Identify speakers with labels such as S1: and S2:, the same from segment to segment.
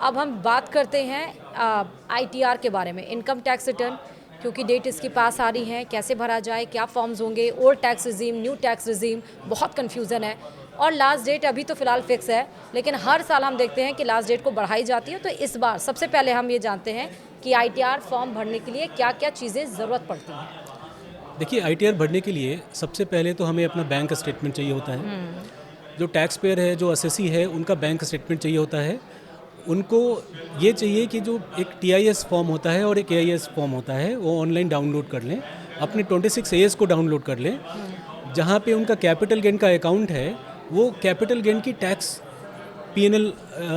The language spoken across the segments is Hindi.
S1: अब हम बात करते हैं आईटीआर के बारे में, इनकम टैक्स रिटर्न, क्योंकि डेट इसके पास आ रही है। कैसे भरा जाए, क्या फॉर्म्स होंगे, old tax regime, new tax regime, बहुत कन्फ्यूज़न है। और लास्ट डेट अभी तो फ़िलहाल फिक्स है, लेकिन हर साल हम देखते हैं कि लास्ट डेट को बढ़ाई जाती है। तो इस बार सबसे पहले हम ये जानते हैं कि आईटीआर फॉर्म भरने के लिए क्या क्या चीज़ें ज़रूरत पड़ती हैं।
S2: देखिए, आईटीआर भरने के लिए सबसे पहले तो हमें अपना बैंक स्टेटमेंट चाहिए होता है। जो टैक्स पेयर है, जो असेसी है, उनका बैंक स्टेटमेंट चाहिए होता है। उनको ये चाहिए कि जो एक टीआईएस फॉर्म होता है और एक एआईएस फॉर्म होता है, वो ऑनलाइन डाउनलोड कर लें। अपने 26 एएस को डाउनलोड कर लें। जहाँ पे उनका कैपिटल गेन का अकाउंट है, वो कैपिटल गेन की टैक्स पीएनएल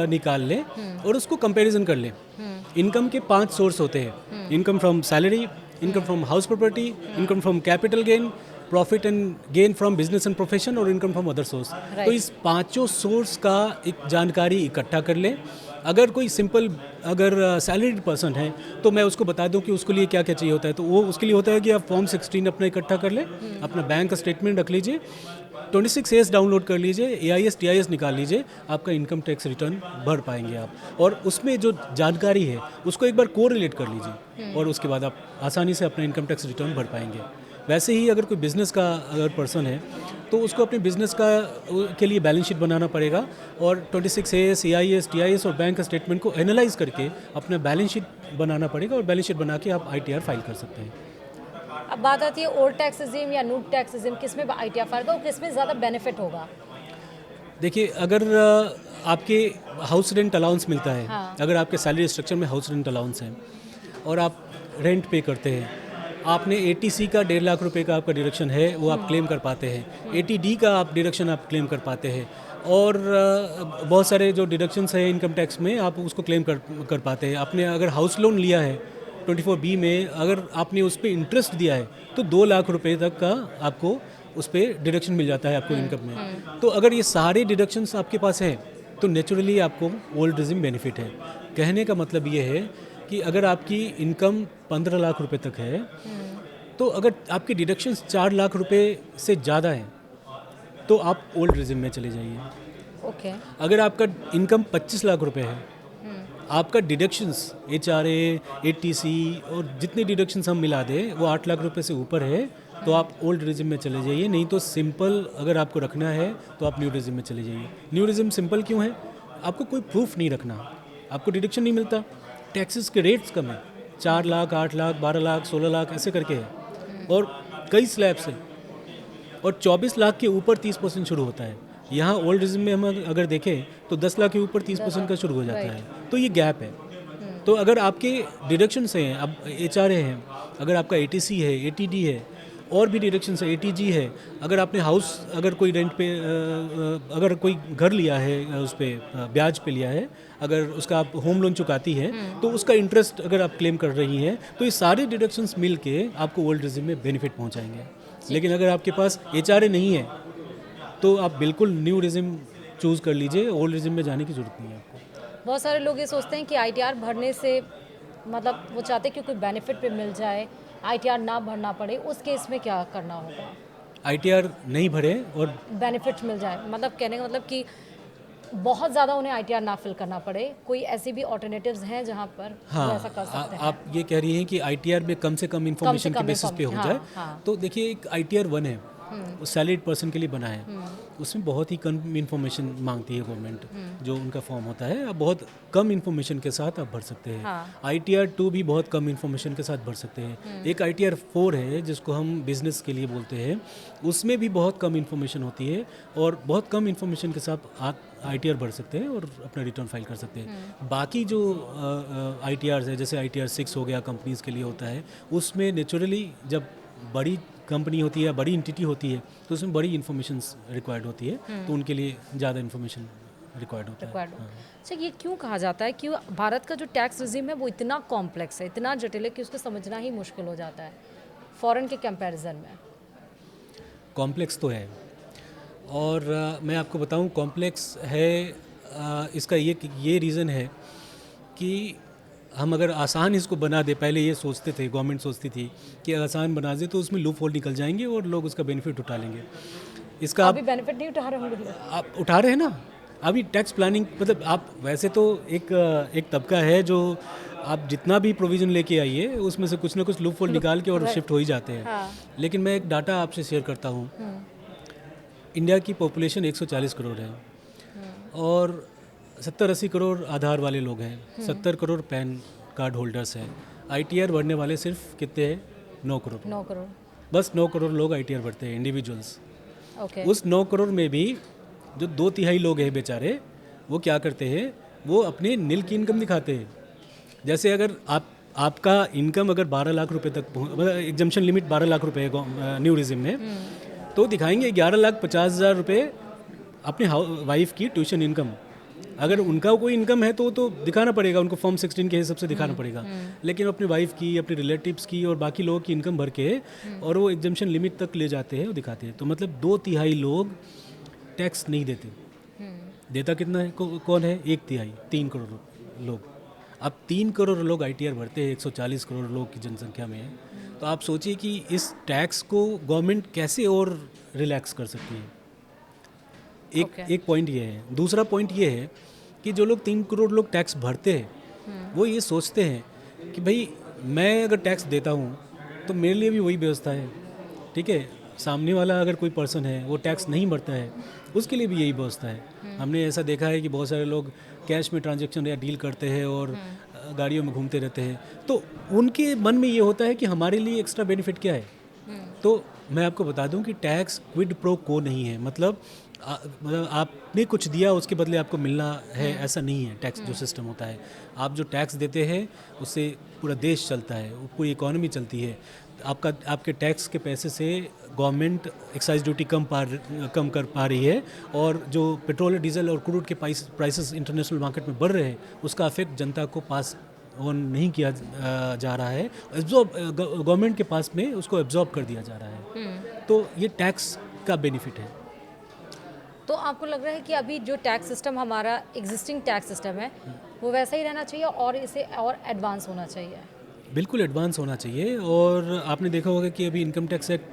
S2: निकाल लें और उसको कंपैरिजन कर लें। इनकम के 5 सोर्स होते हैं: income from salary, income from house property, income from capital gain, profit and gain from business and profession और इनकम फ्रॉम अदर सोर्स। तो इस पांचों सोर्स का एक जानकारी इकट्ठा कर लें। अगर कोई सिंपल अगर सैलरीड पर्सन है तो मैं उसको बता दूं कि उसके लिए क्या क्या चाहिए होता है। तो वो उसके लिए होता है कि आप फॉर्म 16 अपना इकट्ठा कर लें, अपना बैंक स्टेटमेंट रख लीजिए, 26 एस डाउनलोड कर लीजिए, एआईएस टीआईएस निकाल लीजिए, आपका इनकम टैक्स रिटर्न भर पाएंगे आप। और उसमें जो जानकारी है उसको एक बार कोरिलेट कर लीजिए और उसके बाद आप आसानी से अपना इनकम टैक्स रिटर्न भर पाएंगे। वैसे ही अगर कोई बिज़नेस का अगर पर्सन है तो उसको अपने बिज़नेस का के लिए बैलेंस शीट बनाना पड़ेगा और 26 एस, एआईएस, टीआईएस और बैंक स्टेटमेंट को एनालाइज करके अपना बैलेंस शीट बनाना पड़ेगा और बैलेंस शीट बना के आप आईटीआर फाइल कर सकते हैं।
S1: अब बात आती है ओल्ड टैक्स रिजीम या न्यू टैक्स रिजीम, किस में आईटीआर फायदा और किस में ज़्यादा बेनिफिट होगा।
S2: देखिए, अगर आपके हाउस रेंट अलाउंस मिलता है,
S1: हाँ।
S2: अगर आपके सैलरी स्ट्रक्चर में हाउस रेंट अलाउंस है और आप रेंट पे करते हैं, आपने एटीसी का 1.5 लाख रुपए का आपका डिडक्शन है, वो आप क्लेम कर पाते हैं। एटीडी का आप डिडक्शन आप क्लेम कर पाते हैं और बहुत सारे जो डिडक्शंस हैं इनकम टैक्स में, आप उसको क्लेम कर पाते हैं। आपने अगर हाउस लोन लिया है 24B में, अगर आपने उस पर इंटरेस्ट दिया है तो 2 लाख रुपए तक का आपको उस पर डिडक्शन मिल जाता है आपको इनकम में। तो अगर ये सारे डिडक्शंस आपके पास हैं तो नेचुरली आपको ओल्ड रिजिम बेनिफिट है। कहने का मतलब ये है कि अगर आपकी इनकम 15 लाख रुपए तक है तो अगर आपकी डिडक्शंस 4 लाख रुपए से ज़्यादा हैं तो आप ओल्ड रिजिम में चले जाइए।
S1: ओके।
S2: अगर आपका इनकम 25 लाख रुपए है, आपका डिडक्शंस एचआरए, एटीसी और जितने डिडक्शंस हम मिला दें वो 8 लाख रुपए से ऊपर है तो आप ओल्ड रिजिम में चले जाइए। नहीं तो सिंपल अगर आपको रखना है तो आप न्यू रिजिम में चले जाइए। न्यू रिजिम सिंपल क्यों है? आपको कोई प्रूफ नहीं रखना, आपको डिडक्शन नहीं मिलता, टैक्सेस के रेट्स कम है, 4 लाख, 8 लाख, 12 लाख, 16 लाख ऐसे करके है और कई स्लैब्स है और 24 लाख के ऊपर 30% शुरू होता है। यहाँ ओल्ड रिजिम में हम अगर देखें तो 10 लाख के ऊपर 30% का शुरू हो जाता है। तो ये गैप है। तो अगर आपके डिडक्शंस हैं, अब एचआरए हैं, अगर आपका एटीसी है, एटीडी है और भी डिडक्शंस है, एटीजी है, अगर आपने हाउस अगर कोई रेंट पे अगर कोई घर लिया है उस पर ब्याज पे लिया है, अगर उसका आप होम लोन चुकाती है तो उसका इंटरेस्ट अगर आप क्लेम कर रही हैं तो ये सारे डिडक्शंस मिल के आपको ओल्ड रिजिम में बेनिफिट पहुंचाएंगे। लेकिन अगर आपके पास एचआरए नहीं है तो आप बिल्कुल न्यू रिजिम चूज़ कर लीजिए, ओल्ड रिजिम में जाने की ज़रूरत नहीं है आपको।
S1: बहुत सारे लोग ये सोचते हैं कि आईटीआर भरने से मतलब वो चाहते हैं कि कोई बेनिफिट पे मिल जाए, आईटीआर ना भरना पड़े, उस केस में क्या करना होगा।
S2: आईटीआर नहीं भरे और
S1: बेनिफिट मिल जाए, मतलब कहने का मतलब कि बहुत ज़्यादा उन्हें आईटीआर ना फिल करना पड़े, कोई ऐसी भी ऑल्टरनेटिव्स हैं जहाँ पर वो ऐसा कर सकते हैं।
S2: आप ये कह रही हैं कि आईटीआर में कम से कम इन्फॉर्मेशन के बेसिस पे हो जाए।
S1: हाँ।
S2: तो देखिए, एक आईटीआर 1 है, वो सैलरीड पर्सन के लिए बना है, उसमें बहुत ही कम इन्फॉर्मेशन मांगती है गवर्नमेंट। जो उनका फॉर्म होता है आप बहुत कम इन्फॉर्मेशन के साथ आप भर सकते हैं।
S1: हाँ।
S2: आईटीआर 2 भी बहुत कम इन्फॉर्मेशन के साथ भर सकते हैं। एक आईटीआर 4 है जिसको हम बिजनेस के लिए बोलते हैं, उसमें भी बहुत कम इन्फॉर्मेशन होती है और बहुत कम इन्फॉर्मेशन के साथ आप आईटीआर भर सकते हैं और अपना रिटर्न फाइल कर सकते हैं। बाकी जो आईटीआर है, जैसे आईटीआर 6 हो गया, कंपनीज़ के लिए होता है, उसमें नेचुरली जब बड़ी कंपनी होती है या बड़ी एंटिटी होती है तो उसमें बड़ी इन्फॉर्मेशन रिक्वायर्ड होती है, तो उनके लिए ज़्यादा इन्फॉर्मेशन रिक्वायर्ड होता है।
S1: अच्छा, ये क्यों कहा जाता है कि भारत का जो टैक्स रिजीम है वो इतना कॉम्प्लेक्स है, इतना जटिल है कि उसको समझना ही मुश्किल हो जाता है फॉरेन के कंपैरिजन में।
S2: कॉम्प्लेक्स तो है और मैं आपको बताऊं कॉम्प्लेक्स है, इसका ये रीज़न है कि हम अगर आसान इसको बना दे, पहले ये सोचते थे, गवर्नमेंट सोचती थी कि आसान बना दे तो उसमें लूप होल निकल जाएंगे और लोग उसका बेनिफिट उठा लेंगे। इसका
S1: अभी बेनिफिट नहीं उठा रहे होंगे लोग।
S2: आप उठा रहे हैं ना। अभी टैक्स प्लानिंग मतलब आप वैसे तो एक तबका है जो आप जितना भी प्रोविज़न लेके आइए उसमें से कुछ ना कुछ लूप होल निकाल के और शिफ्ट हो ही जाते हैं।
S1: हाँ।
S2: लेकिन मैं एक डाटा आपसे शेयर करता हूँ। इंडिया की पॉपुलेशन 140 करोड़ है और 70-80 करोड़ आधार वाले लोग हैं, 70 करोड़ पैन कार्ड होल्डर्स हैं। ITR भरने वाले सिर्फ कितने हैं? 9 करोड़।
S1: 9 करोड़।
S2: बस 9 करोड़ लोग ITR भरते हैं, इंडिविजुअल्स।
S1: ओके।
S2: उस 9 करोड़ में भी जो 2/3 लोग हैं बेचारे, वो क्या करते हैं, वो अपने नील की इनकम दिखाते हैं। जैसे अगर आपका इनकम अगर 12 लाख रुपए तक मतलब एग्जम्पशन लिमिट 12 लाख रुपए है न्यू रिजिम में, तो दिखाएंगे 11,50,000 रुपये अपने वाइफ की ट्यूशन इनकम। अगर उनका कोई इनकम है तो दिखाना पड़ेगा, उनको फॉर्म 16 के हिसाब से दिखाना पड़ेगा। लेकिन अपने वाइफ की, अपने रिलेटिव्स की और बाकी लोगों की इनकम भर के और वो एग्जम्पशन लिमिट तक ले जाते हैं और दिखाते हैं। तो मतलब 2/3 लोग टैक्स नहीं देते। देता कितना है कौन है? 1/3, 3 करोड़ लोग। अब 3 करोड़ लोग ITR भरते हैं 140 करोड़ लोग की जनसंख्या में। तो आप सोचिए कि इस टैक्स को गवर्नमेंट कैसे और रिलैक्स कर सकती है। एक पॉइंट ये है। दूसरा पॉइंट ये है कि जो लोग 3 करोड़ लोग टैक्स भरते हैं वो ये सोचते हैं कि भाई मैं अगर टैक्स देता हूँ तो मेरे लिए भी वही व्यवस्था है, ठीक है। सामने वाला अगर कोई पर्सन है वो टैक्स नहीं भरता है, उसके लिए भी यही व्यवस्था है। हमने ऐसा देखा है कि बहुत सारे लोग कैश में ट्रांजैक्शन या डील करते हैं और गाड़ियों में घूमते रहते हैं, तो उनके मन में ये होता है कि हमारे लिए एक्स्ट्रा बेनिफिट क्या है। तो मैं आपको बता दूं कि टैक्स क्विड प्रो को नहीं है। मतलब आपने कुछ दिया उसके बदले आपको मिलना है, ऐसा नहीं है। टैक्स जो सिस्टम होता है, आप जो टैक्स देते हैं उससे पूरा देश चलता है, पूरी इकोनॉमी चलती है। आपके टैक्स के पैसे से गवर्नमेंट एक्साइज ड्यूटी कम कर पा रही है और जो पेट्रोल डीजल और क्रूड के प्राइसेस इंटरनेशनल मार्केट में बढ़ रहे हैं उसका इफेक्ट जनता को पास ऑन नहीं किया जा रहा है, गवर्नमेंट के पास में उसको एब्जॉर्ब कर दिया जा रहा है। तो ये टैक्स का बेनिफिट है।
S1: तो आपको लग रहा है कि अभी जो टैक्स सिस्टम हमारा एग्जिस्टिंग टैक्स सिस्टम है वो वैसा ही रहना चाहिए और इसे और एडवांस होना चाहिए?
S2: बिल्कुल एडवांस होना चाहिए। और आपने देखा होगा कि अभी इनकम टैक्स एक्ट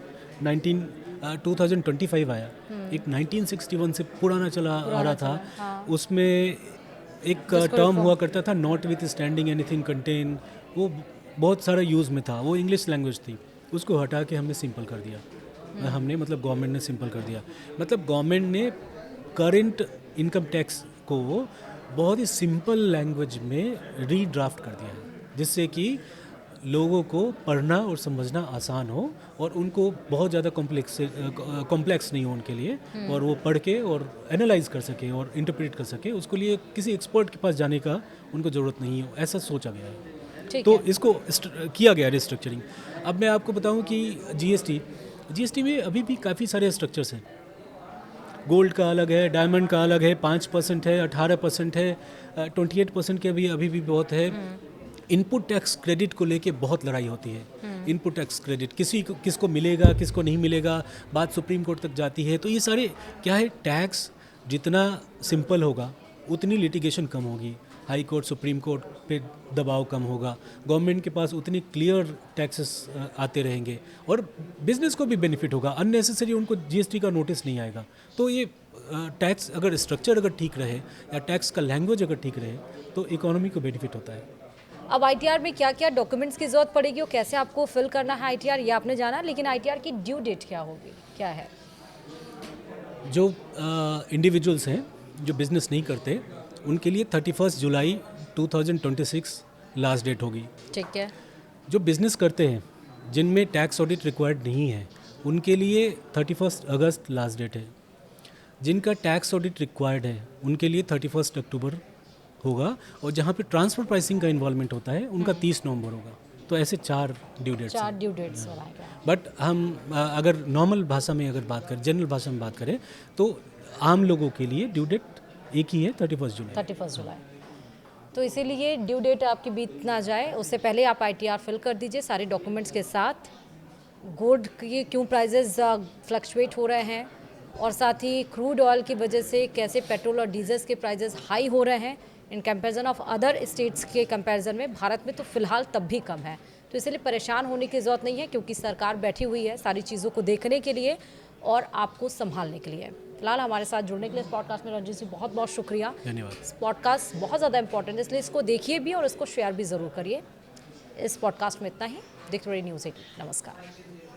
S2: 2025 आया, एक 1961 से पुराना चला आ रहा था।
S1: हाँ।
S2: उसमें एक टर्म हुआ करता था, not with standing anything contain. वो बहुत सारा यूज़ में था, वो इंग्लिश लैंग्वेज थी। उसको हटा के हमने सिंपल कर दिया। हमने मतलब गवर्नमेंट ने सिंपल कर दिया। मतलब गवर्नमेंट ने करंट इनकम टैक्स को बहुत ही सिंपल लैंग्वेज में रीड्राफ्ट कर दिया है, जिससे कि लोगों को पढ़ना और समझना आसान हो और उनको बहुत ज़्यादा कॉम्प्लेक्स नहीं हो उनके लिए, और वो पढ़ के और एनालाइज कर सके और इंटरप्रेट कर सके। उसके लिए किसी एक्सपर्ट के पास जाने का उनको ज़रूरत नहीं हो, ऐसा सोचा गया है। तो इसको किया गया रिस्ट्रक्चरिंग। अब मैं आपको बताऊं कि जीएसटी में अभी भी काफ़ी सारे स्ट्रक्चर्स हैं। गोल्ड का अलग है, डायमंड का अलग है, 5% है, 18% है, 28% के अभी भी बहुत है। इनपुट टैक्स क्रेडिट को लेके बहुत लड़ाई होती है। इनपुट टैक्स क्रेडिट किसको मिलेगा, किसको नहीं मिलेगा, बात सुप्रीम कोर्ट तक जाती है। तो ये सारे क्या है, टैक्स जितना सिंपल होगा उतनी लिटिगेशन कम होगी, हाई कोर्ट सुप्रीम कोर्ट पे दबाव कम होगा, गवर्नमेंट के पास उतनी क्लियर टैक्सेस आते रहेंगे और बिजनेस को भी बेनिफिट होगा। अननेसेसरी उनको जीएसटी का नोटिस नहीं आएगा। तो ये टैक्स अगर स्ट्रक्चर अगर ठीक रहे या टैक्स का लैंग्वेज अगर ठीक रहे तो इकोनॉमी को बेनिफिट होता है।
S1: अब ITR में क्या क्या डॉक्यूमेंट्स की ज़रूरत पड़ेगी और कैसे आपको फिल करना है ITR, ये आपने जाना, लेकिन ITR की ड्यू डेट क्या होगी, क्या है?
S2: जो इंडिविजुअल्स हैं जो बिज़नेस नहीं करते उनके लिए 31 जुलाई 2026 लास्ट डेट होगी।
S1: ठीक है।
S2: जो बिज़नेस करते हैं जिनमें टैक्स ऑडिट रिक्वायर्ड नहीं है उनके लिए 31 अगस्त लास्ट डेट है। जिनका टैक्स ऑडिट रिक्वायर्ड है उनके लिए 31 अक्टूबर होगा, और जहाँ पे ट्रांसफर प्राइसिंग का इन्वॉल्वमेंट होता है उनका 30 नवंबर होगा। तो ऐसे 4 ड्यू डेट्स हैं।
S1: 4 ड्यू डेट्स बनाएंगे।
S2: बट हम अगर नॉर्मल भाषा में अगर बात करें, जनरल भाषा में बात करें, तो आम लोगों के लिए ड्यू डेट एक ही है, 31 जुलाई।
S1: 31 जुलाई। तो इसीलिए ड्यू डेट आपकी बीत ना जाए उससे पहले आप ITR फिल कर दीजिए सारे डॉक्यूमेंट्स के साथ। गोल्ड के क्यों प्राइजेस फ्लक्चुएट हो रहे हैं और साथ ही क्रूड ऑयल की वजह से कैसे पेट्रोल और डीजल्स के प्राइजेस हाई हो रहे हैं in comparison of other states के कंपैरिजन में भारत में तो फ़िलहाल तब भी कम है। तो इसलिए परेशान होने की ज़रूरत नहीं है, क्योंकि सरकार बैठी हुई है सारी चीज़ों को देखने के लिए और आपको संभालने के लिए। फिलहाल हमारे साथ जुड़ने के लिए इस पॉडकास्ट में रंजीत जी बहुत बहुत शुक्रिया।
S2: धन्यवाद।
S1: इस पॉडकास्ट बहुत ज़्यादा इंपॉर्टेंट है, इसलिए इसको देखिए भी और इसको शेयर भी ज़रूर करिए। इस पॉडकास्ट में इतना ही। देखते रहिए न्यूज़ 18। नमस्कार।